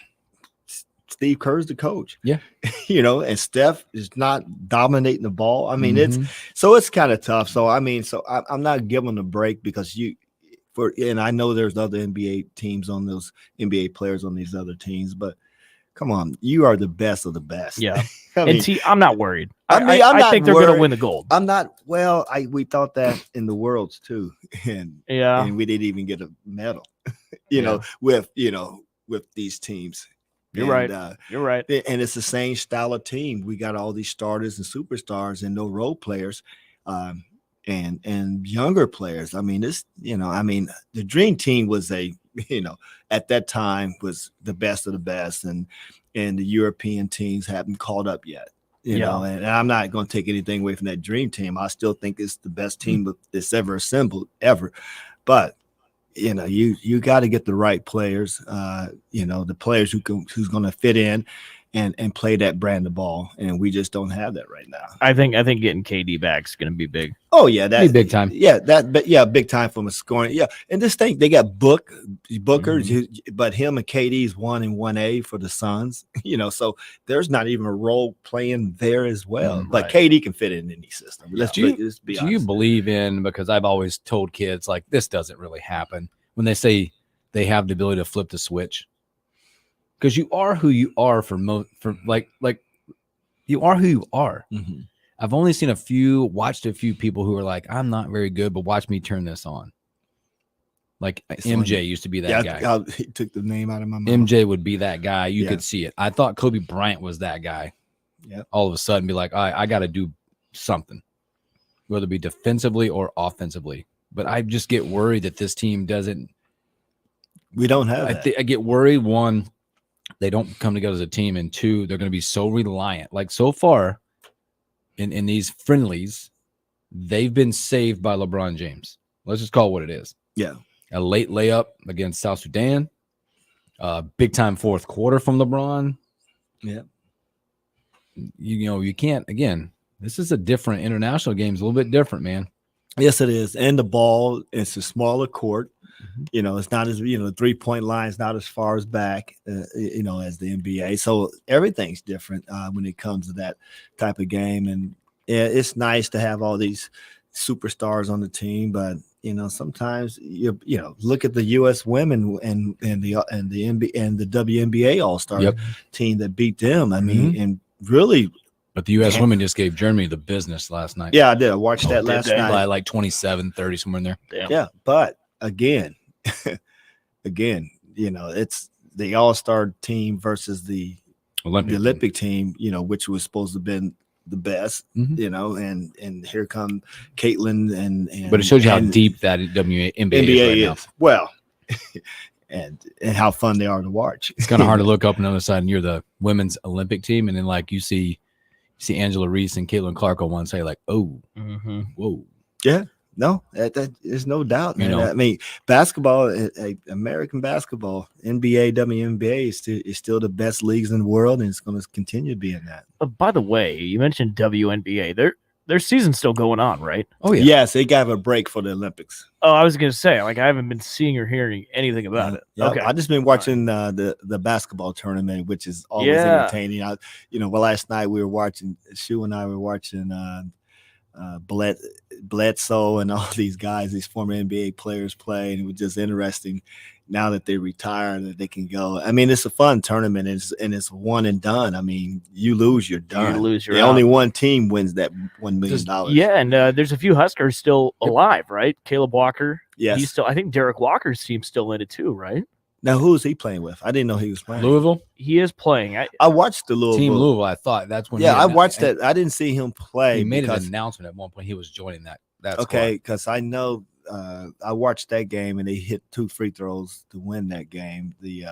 Steve Kerr's the coach. Yeah. And Steph is not dominating the ball. I mean, it's kind of tough. So I'm not giving a break, because and I know there's other NBA teams on those NBA players on these other teams, but come on, you are the best of the best. Yeah. And I'm not worried. I think they're going to win the gold. I'm not. Well, we thought that in the Worlds too, and we didn't even get a medal. With these teams. You're right. You're right. And it's the same style of team. We got all these starters and superstars and no role players, and younger players. I mean, the dream team was at that time was the best of the best, and the European teams haven't caught up yet. And I'm not going to take anything away from that dream team. I still think it's the best team that's ever assembled ever. But you got to get the right players. The players who's going to fit in and play that brand of ball, and we just don't have that right now. I think getting KD back is going to be big. Oh yeah, that's big time. Yeah, big time from a scoring. Yeah, and this thing they got Booker, but him and KD's 1 and 1A for the Suns. So there's not even a role playing there as well. But KD can fit in any system. Let's be honest. Do you believe in? Because I've always told kids this doesn't really happen when they say they have the ability to flip the switch. Because you are who you are you are who you are. Mm-hmm. I've only watched a few people who are like, I'm not very good, but watch me turn this on. Like MJ used to be that guy. He took the name out of my mouth. MJ would be that guy. You could see it. I thought Kobe Bryant was that guy. Yeah. All of a sudden be like, I got to do something, whether it be defensively or offensively. but I just get worried that this team doesn't. We don't have that. I get worried. One, they don't come together as a team, and two, they're going to be so reliant. Like so far, in these friendlies, they've been saved by LeBron James. Let's just call it what it is. Yeah. A late layup against South Sudan, big time fourth quarter from LeBron. Yeah. You can't, again, this is a different international game. It's a little bit different, man. Yes, it is. And the ball, it's a smaller court. Mm-hmm. It's not as, the 3-point line is not as far as back, as the NBA. So everything's different when it comes to that type of game. And it's nice to have all these superstars on the team, but sometimes look at the U.S. women and the NBA and the WNBA All-Star team that beat them. I mean, and really. But the U.S. women just gave Germany the business last night. Yeah, I did. I watched that last night. By like 27-30, somewhere in there. Damn. Yeah, but again, it's the All-Star team versus the Olympic team, which was supposed to have been the best, and here come Caitlin and but it shows you how deep that NBA is right now. Well, and how fun they are to watch. It's kind of hard to look up on the other side and you're the women's Olympic team, and then like you see Angela Reese and Caitlin Clark on one side, like, oh, whoa, yeah. No, that there's no doubt, man. I mean, basketball, American basketball, NBA, WNBA is still the best leagues in the world, and it's going to continue to be in that. By the way, you mentioned WNBA. Their season's still going on, right? Oh, yeah. Yes, they got a break for the Olympics. Oh, I was going to say, like, I haven't been seeing or hearing anything about it. Yeah, Okay. I just been watching the basketball tournament, which is always entertaining. Last night we were watching, Shu and I were watching Bledsoe and all these guys, these former NBA players play, and it was just interesting now that they retire that they can go. I mean, it's a fun tournament, and it's one and done. I mean, you lose, you're done. Only one team wins that $1 million. Yeah, and there's a few Huskers still alive, right? Caleb Walker. Yes. He's still. I think Derek Walker's team's still in it too, right? Now, who's he playing with? I didn't know he was playing. Louisville? He is playing. I watched the Louisville. Team Louisville, I thought. That's when. Yeah, I watched that. I didn't see him play. He made an announcement at one point he was joining that. Okay, because I know I watched that game and they hit 2 free throws to win that game. The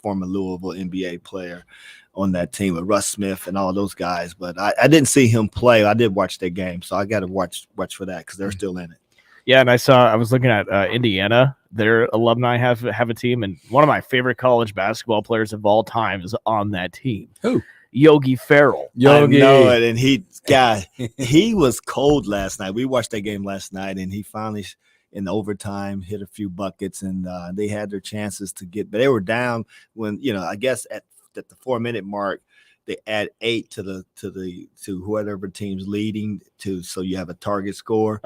former Louisville NBA player on that team with Russ Smith and all those guys. But I didn't see him play. I did watch that game, so I got to watch for that because they're still in it. Yeah, and I was looking at Indiana. Their alumni have a team, and one of my favorite college basketball players of all time is on that team. Who? Yogi Ferrell. Yogi. I know it, and he was cold last night. We watched that game last night, and he finally in overtime hit a few buckets, and they had their chances to get, but they were down when I guess at the 4-minute mark. They add 8 to whatever team's leading so you have a target score.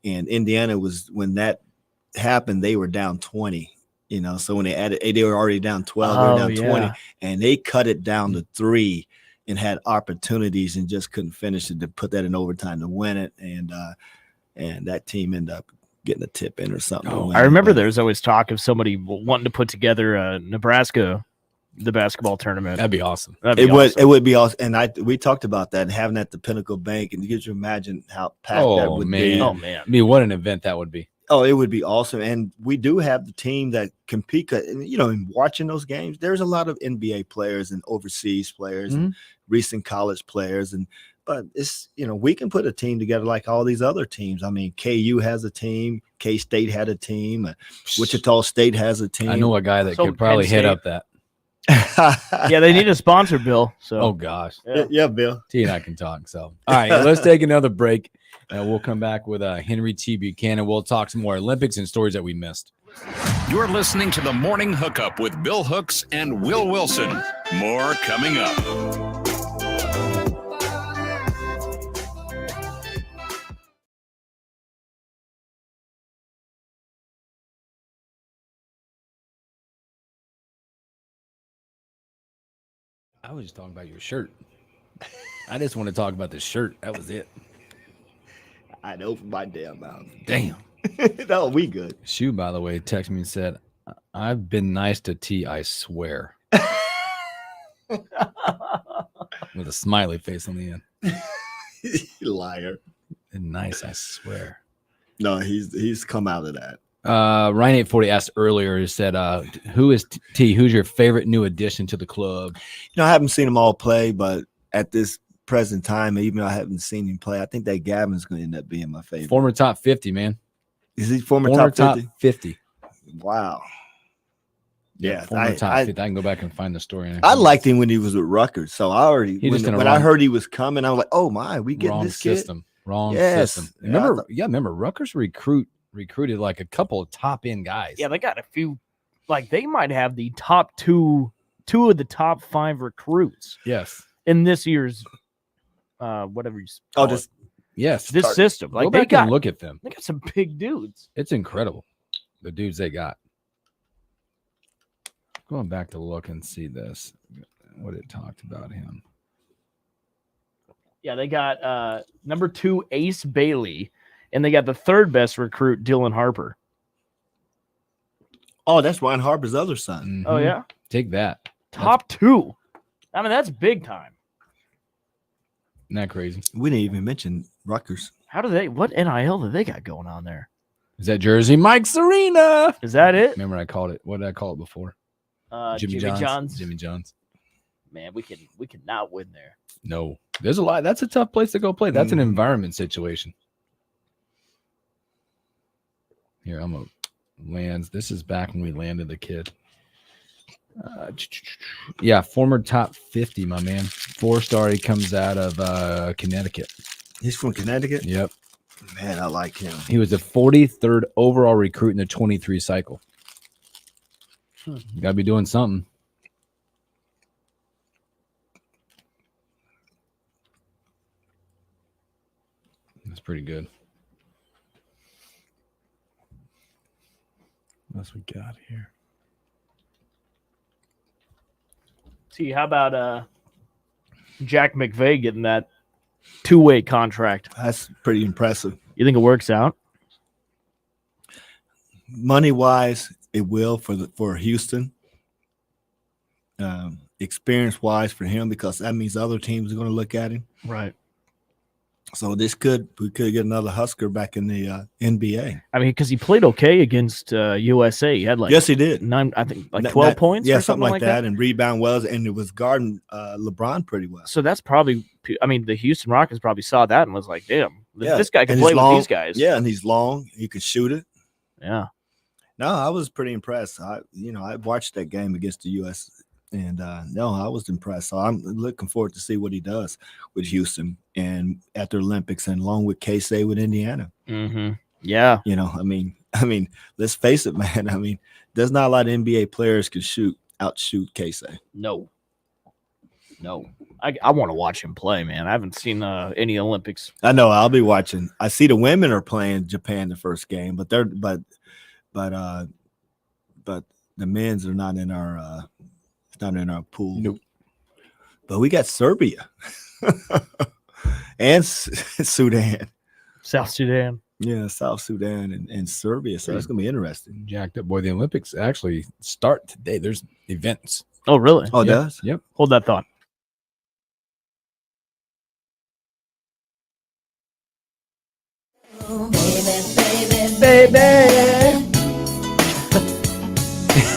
And Indiana was, when that happened, they were down 20. So when they added 8, they were already down 12. They were down 20, and they cut it down to 3 and had opportunities and just couldn't finish it to put that in overtime to win it. And that team ended up getting a tip in or something. I remember there's always talk of somebody wanting to put together Nebraska. The basketball tournament. That'd be awesome. It would be awesome. And we talked about that, having at the Pinnacle Bank, and could you imagine how packed that would be? Oh man. I mean, what an event that would be. Oh, it would be awesome. And we do have the team that compete. And, in watching those games, there's a lot of NBA players and overseas players and recent college players. But it's, we can put a team together like all these other teams. I mean, KU has a team. K-State had a team. Wichita State has a team. I know a guy that could probably hit up that. Yeah, they need a sponsor, Bill. So, oh gosh, yeah, Bill. T and I can talk. So, all right, let's take another break, and we'll come back with Henry T. Buchanan. We'll talk some more Olympics and stories that we missed. You're listening to the Morning Hookup with Bill Hooks and Will Wilson. More coming up. I was just talking about your shirt. I just want to talk about the shirt. That was it. I'd open my damn mouth. Damn. No, we good. Shu, by the way, texted me and said, I've been nice to T, I swear. With a smiley face on the end. You liar. And nice, I swear. No, he's come out of that. Ryan 840 asked earlier. He said, "Who's your favorite new addition to the club?" I haven't seen them all play, but at this present time, even though I haven't seen him play, I think that Gavin's going to end up being my favorite. Former top 50, man. Is he former top 50? 50. Wow. Yeah, former top 50. I can go back and find the story. I liked him when he was with Rutgers, so I already when I heard he was coming, I was like, "Oh my, we getting this system, kid? Wrong system." Remember, Rutgers recruited like a couple of top end guys. Yeah, they got a few. Like they might have the top two of the top 5 recruits. Yes, in this year's whatever you call it. Yes, this system. Like go back and look at them. They got some big dudes. It's incredible, the dudes they got. Going back to look and see this, what it talked about him. Yeah, they got number 2 Ace Bailey, and they got the 3rd best recruit Dylan Harper. Oh, that's Ryan Harper's other son. Mm-hmm. Oh yeah, take that. Top 2. I mean, that's big time. Isn't that crazy? We didn't even mention Rutgers. What NIL do they got going on there? Is that jersey Mike Serena? Is that it? Remember I called it. What did I call it before? Jimmy John's. Jimmy John's. Man, we can not win there. No, there's a lot. That's a tough place to go play. That's an environment situation. Here, I'm gonna lands. This is back when we landed the kid. Yeah, former top 50, my man. 4-star. He comes out of Connecticut. He's from Connecticut? Yep. Man, I like him. He was the 43rd overall recruit in the 23 cycle. You gotta be doing something. That's pretty good. What else we got here? See, how about Jack McVay getting that 2-way contract? That's pretty impressive. You think it works out? Money-wise, it will for Houston. Experience-wise for him, because that means other teams are going to look at him. Right. So we could get another Husker back in the NBA. I mean, because he played okay against USA. He had yes, he did 9, I think 12 points. Yeah, or something like that, and rebound well, and it was guarding LeBron pretty well. So that's probably. I mean, the Houston Rockets probably saw that and was like, "Damn, this guy can play with these guys." Yeah, and he's long. He could shoot it. Yeah. No, I was pretty impressed. I watched that game against the U.S. and I was impressed. So I'm looking forward to see what he does with Houston and at the Olympics, and along with K-State with Indiana. Mm-hmm. Yeah. I mean, let's face it, man. I mean, there's not a lot of NBA players can outshoot K-State. No. I want to watch him play, man. I haven't seen any Olympics. I know. I'll be watching. I see the women are playing Japan the first game, but the men's are not in our pool. Nope. But we got Serbia and Sudan. South Sudan. Yeah, South Sudan and Serbia. So it's going to be interesting. Jacked up. Boy, the Olympics actually start today. There's events. Oh, really? Oh, it does? Yep. Hold that thought. Baby.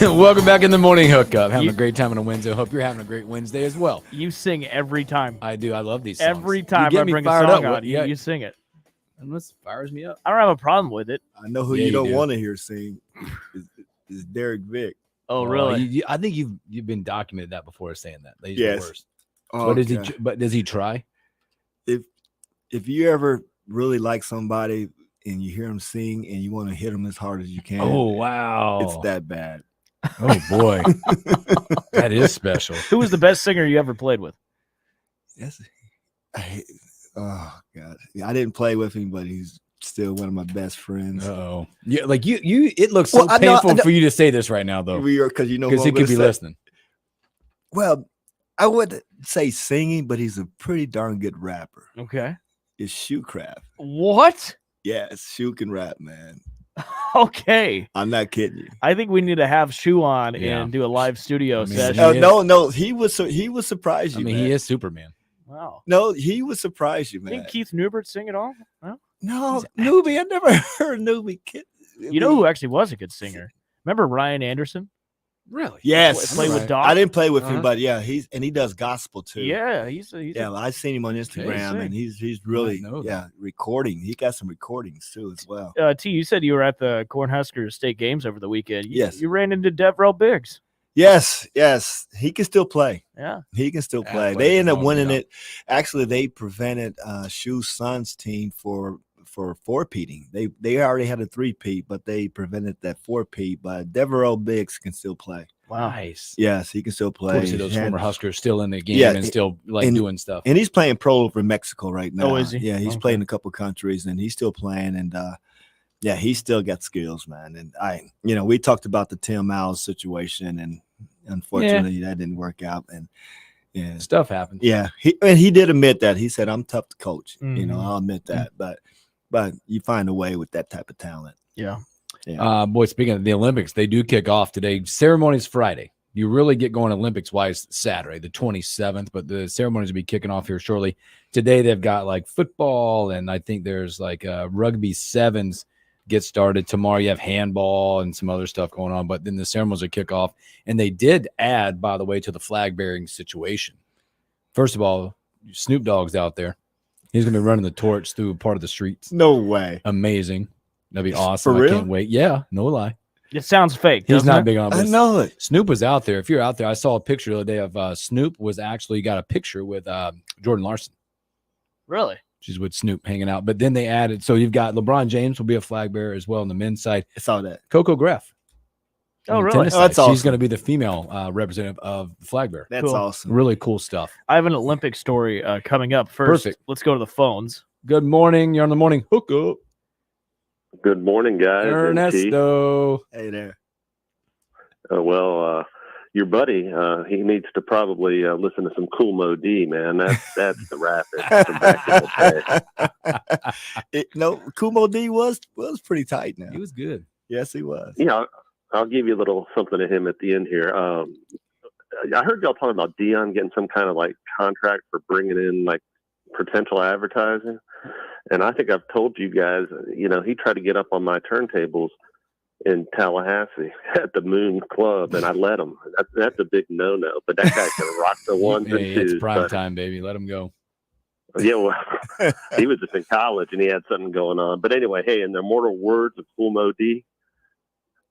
Welcome back in the morning hookup. Having a great time on a Wednesday. Hope you're having a great Wednesday as well. You sing every time. I do. I love these songs. Every time I bring a song on, you sing it. And this fires me up. I don't have a problem with it. I know who you don't want to hear sing is Derek Vick. Oh, really? I think you've been documented that before saying that. He's yes. the worst. Oh, does he try? If you ever really like somebody and you hear him sing and you want to hit him as hard as you can, oh wow, it's that bad. Oh boy, that is special. Who was the best singer you ever played with? Yes. Oh God, I didn't play with him, but he's still one of my best friends. Oh, yeah, like you. It looks so painful for you to say this right now, though. Because he could be listening. Well, I wouldn't say singing, but he's a pretty darn good rapper. Okay. It's Shoecraft. What? Yeah, Shoe can rap, man. Okay. I'm not kidding you. I think we need to have Shoe on and do a live studio session. No, he would surprise you. I mean, man. he is Superman. Wow. No, he would surprise you, man. Didn't Keith Newbert sing it all? No? No, Newbie. I never heard Newbie. You know who actually was a good singer? Remember Ryan Anderson? Really? Yes. Play with Doc. I didn't play with Uh-huh. him, but yeah, he does gospel too. Yeah, he's Yeah, I've seen him on Instagram, sick. and he's really know that. recording. He got some recordings too as well. T, you said you were at the Cornhusker State Games over the weekend. Yes. You ran into Devrell Biggs. Yes, he can still play. Yeah. He can still play. Athletic They ended up alone, winning yeah. it. Actually, they prevented Shoe's son's team for four-peating. They already had a three-peat, but they prevented that four-peat. But Devereaux Biggs can still play. Wow. Nice. Yes, he can still Cool play. to see those And- former Huskers still in the game Yeah, and still like doing stuff. And he's playing pro over in Mexico right now. Oh, is he? Yeah, he's Okay. playing a couple countries, and he's still playing. And yeah, he's still got skills, man. And we talked about the Tim Miles situation, and unfortunately, that didn't work out. And yeah, Stuff happens. yeah, he did admit that. He said, "I'm tough to coach." Mhm. I'll admit that, but you find a way with that type of talent. Yeah. Boy, speaking of the Olympics, they do kick off today. Ceremony's Friday. You really get going Olympics wise Saturday, the 27th, but the ceremonies will be kicking off here shortly. Today they've got like football, and I think there's like rugby sevens get started. Tomorrow you have handball and some other stuff going on, but then the ceremonies will kick off. And they did add, by the way, to the flag bearing situation. First of all, Snoop Dogg's out there. He's going to be running the torch through part of the streets. No way. Amazing. That'd be awesome. For real? I can't wait. Yeah, no lie. It sounds fake. He's doesn't not it? big on I this. know it. Snoop was out there. If you're out there, I saw a picture the other day of Snoop was actually got a picture with Jordan Larson. Really? She's with Snoop hanging out. But then they added, so you've got LeBron James will be a flag bearer as well on the men's side. I saw that. Coco Graf. Oh, on the really? tennis Oh, that's side. She's awesome. going to be the female representative of the flag bearer. That's Cool. awesome. Really cool stuff. I have an Olympic story coming up. First, Perfect. let's go to the phones. Good morning. You're on the morning hookup. Good morning, guys. and T. Ernesto. Hey there. Your buddy, he needs to probably listen to some Cool Mo D, man. That's the rapid from back in the day. Kumo D was pretty tight now. He was good. Yes, he was. Yeah, I'll give you a little something to him at the end here. I heard y'all talking about Dion getting some kind of like contract for bringing in like potential advertising, and I think I've told you guys, he tried to get up on my turntables in Tallahassee at the Moon Club, and I let him. That's a big no-no. But that guy can rock the ones and Hey, twos. it's prime but- time, baby. Let him go. Yeah, well, he was just in college and he had something going on. But anyway, hey, in the immortal words of Cool Mo D,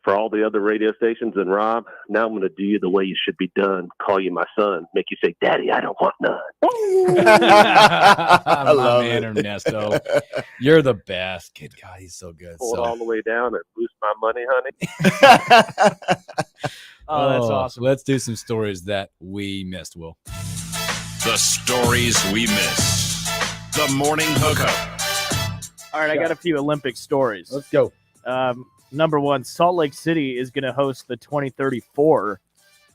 for all the other radio stations and Rob, now I'm going to do you the way you should be done. Call you my son. Make you say, Daddy, I don't want none. I My love man, it. Ernesto. You're the best. Kid, God, he's so good. Pull it So, all the way down and boost my money, honey. Oh, that's awesome. Let's do some stories that we missed, Will. The stories we miss. The Morning Hookup. All right, I got a few Olympic stories. Let's go. Number one, Salt Lake City is going to host the 2034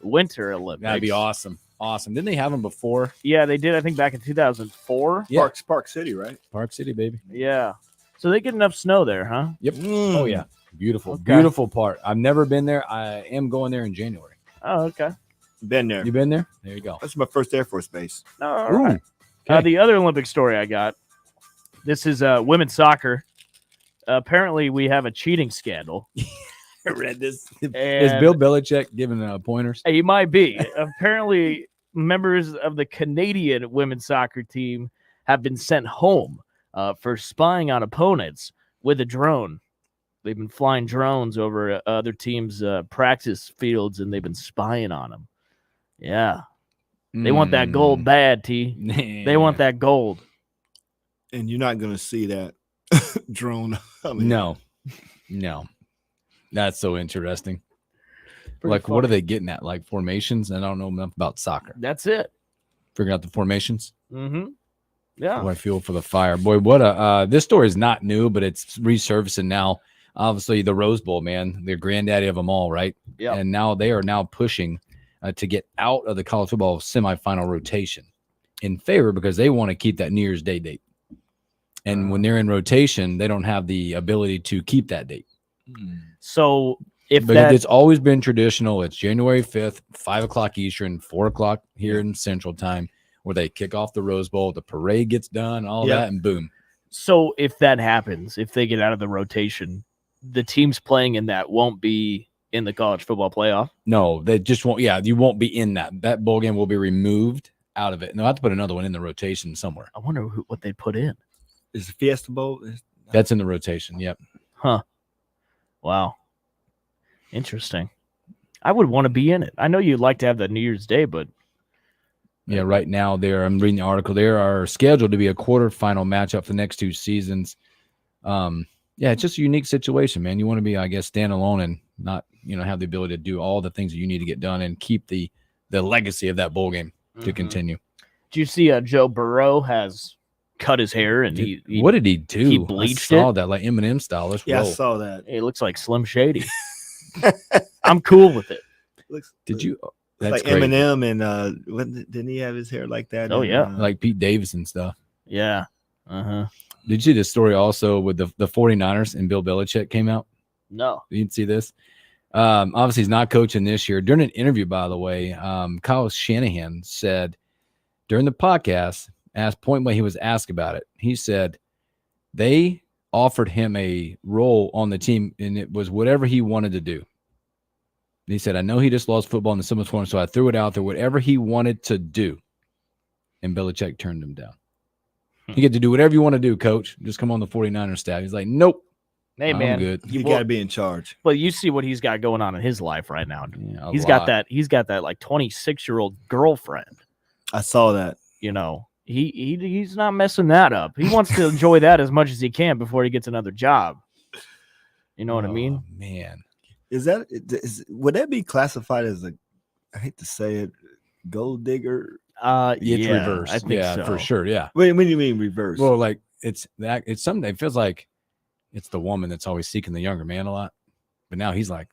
Winter Olympics. That'd be awesome. Awesome. Didn't they have them before? Yeah, they did, I think, back in 2004. Yeah. Park City, right? Park City, baby. Yeah. So they get enough snow there, huh? Yep. Oh, yeah. Beautiful. Okay. Beautiful part. I've never been there. I am going there in January. Oh, okay. Been there. You been there? There you go. That's my first Air Force base. All right. Ooh. Okay. The other Olympic story I got, this is women's soccer. Apparently, we have a cheating scandal. I read this. Is And- Bill Belichick giving pointers? He might be. Apparently, members of the Canadian women's soccer team have been sent home for spying on opponents with a drone. They've been flying drones over other teams' practice fields, and they've been spying on them. Yeah. They want that gold bad, T. They want that gold. And you're not going to see that drone. I mean, No. That's so interesting. Pretty Like, what are funny. they getting at? Like formations? I don't know enough about soccer. That's it. Figuring out the formations. Mm-hmm. Yeah. What I feel for the fire. Boy, what a this story is not new, but it's resurfacing now. Obviously, the Rose Bowl, man, the granddaddy of them all, right? Yeah. And now they are now pushing to get out of the college football semifinal rotation in favor because they want to keep that New Year's Day date. And when they're in rotation, they don't have the ability to keep that date. So if But that it's always been traditional. It's January 5th, 5 o'clock Eastern, 4 o'clock here in Central Time, where they kick off the Rose Bowl. The parade gets done, all Yeah. that, and boom. So if that happens, if they get out of the rotation, the teams playing in that won't be in the college football playoff. No, they just won't. Yeah, you won't be in that. That bowl game will be removed out of it. And they'll have to put another one in the rotation somewhere. I wonder what they put in. Is the Fiesta Bowl? That's in the rotation. Yep. Huh. Wow. Interesting. I would want to be in it. I know you'd like to have that New Year's Day, but yeah, right now I'm reading the article. There are scheduled to be a quarterfinal matchup for the next 2 seasons. Yeah, it's just a unique situation, man. You want to be, I guess, stand alone and not, have the ability to do all the things that you need to get done and keep the legacy of that bowl game to continue. Do you see Joe Burrow has cut his hair and he what did he do? He bleached I saw it. that like Eminem style. Let's Yeah, roll. I saw that. It looks like Slim Shady. I'm cool with it. Did you? It's That's like great. Eminem and didn't he have his hair like that? Oh, yeah. Like Pete Davidson stuff. Yeah. Uh-huh. Did you see this story also with the 49ers and Bill Belichick came out? No. You didn't see this? Obviously, he's not coaching this year. During an interview, by the way, Kyle Shanahan said during the podcast, asked point blank, he was asked about it. He said they offered him a role on the team, and it was whatever he wanted to do. He said, I know he just lost football in the Simmons Forum, so I threw it out there, whatever he wanted to do. And Belichick turned him down. You get to do whatever you want to do, coach. Just come on the 49ers staff. He's like, nope. Hey, I'm man. good. You got to be in charge. But you see what he's got going on in his life right now. Yeah, He's got that like 26-year-old girlfriend. I saw that. He's not messing that up. He wants to enjoy that as much as he can before he gets another job. You know what I mean? Man. Would that be classified as I hate to say it, gold digger? It's yeah, reverse. I think so. For sure. Yeah. Wait, what do you mean reverse? Well, like it's something. It feels like it's the woman that's always seeking the younger man a lot. But now he's like,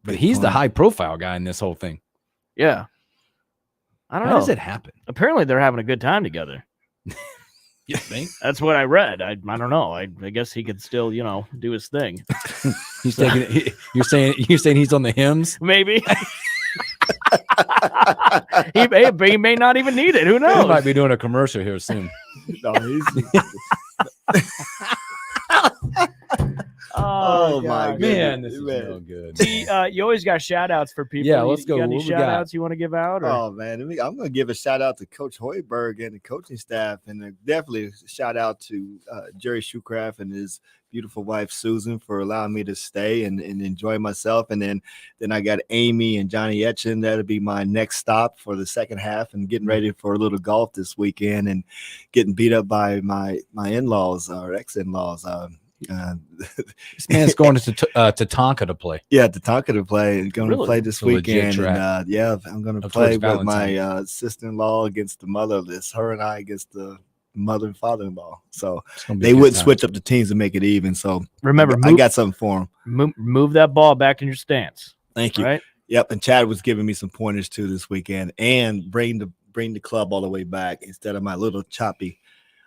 he's the high profile guy in this whole thing. Yeah. I don't know. How does it happen? Apparently they're having a good time together. You think? That's what I read. I don't know. I guess he could still, do his thing. He's taking. You're saying he's on the hymns? Maybe. he may not even need it. Who He knows? might be doing a commercial here soon. No, Oh, my God. Man, goodness, this is man. no good. You always got shout outs for people. Yeah, let's You go. got any What we shout got? outs you want to give out? Or? Oh man, I'm going to give a shout out to Coach Hoiberg and the coaching staff, and definitely a shout out to Jerry Shoecraft and his beautiful wife Susan for allowing me to stay and enjoy myself. And then I got Amy and Johnny Etchen. That'll be my next stop for the second half, and getting ready for a little golf this weekend and getting beat up by my in-laws or ex-in-laws. This man's going to Tonka to play. Yeah, to Tonka to play. And going to Really? play this It's a legit weekend. track. And yeah, I'm going to Of play course, with my sister-in-law against the motherless. Her and I against the mother and father-in-law. So It's gonna be they a good wouldn't time. switch up the teams to make it even. So Remember, I got something for them. move that ball back in your stance. Thank you. Right? Yep. And Chad was giving me some pointers too this weekend, and bring the club all the way back instead of my little choppy.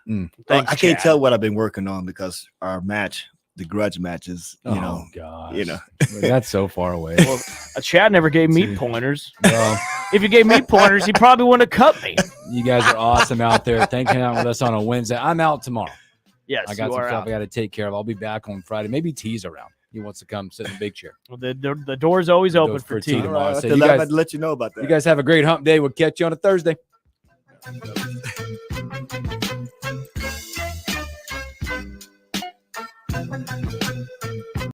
Thanks, I can't Chad. tell what I've been working on because our match, the grudge matches, Gosh. That's so far away. Well, Chad never gave me pointers. Well, If you gave me pointers, he probably wouldn't have cut me. you guys are awesome out there. Thanks for hanging out with us on a Wednesday. I'm out tomorrow. Yes, I got you some are stuff out. I got to take care of. I'll be back on Friday. Maybe T's around. He wants to come sit in the big chair. Well, the door's always The open door's for for tea. tea All tomorrow. right, So I'll you have guys- to let you know about that. You guys have a great hump day. We'll catch you on a Thursday.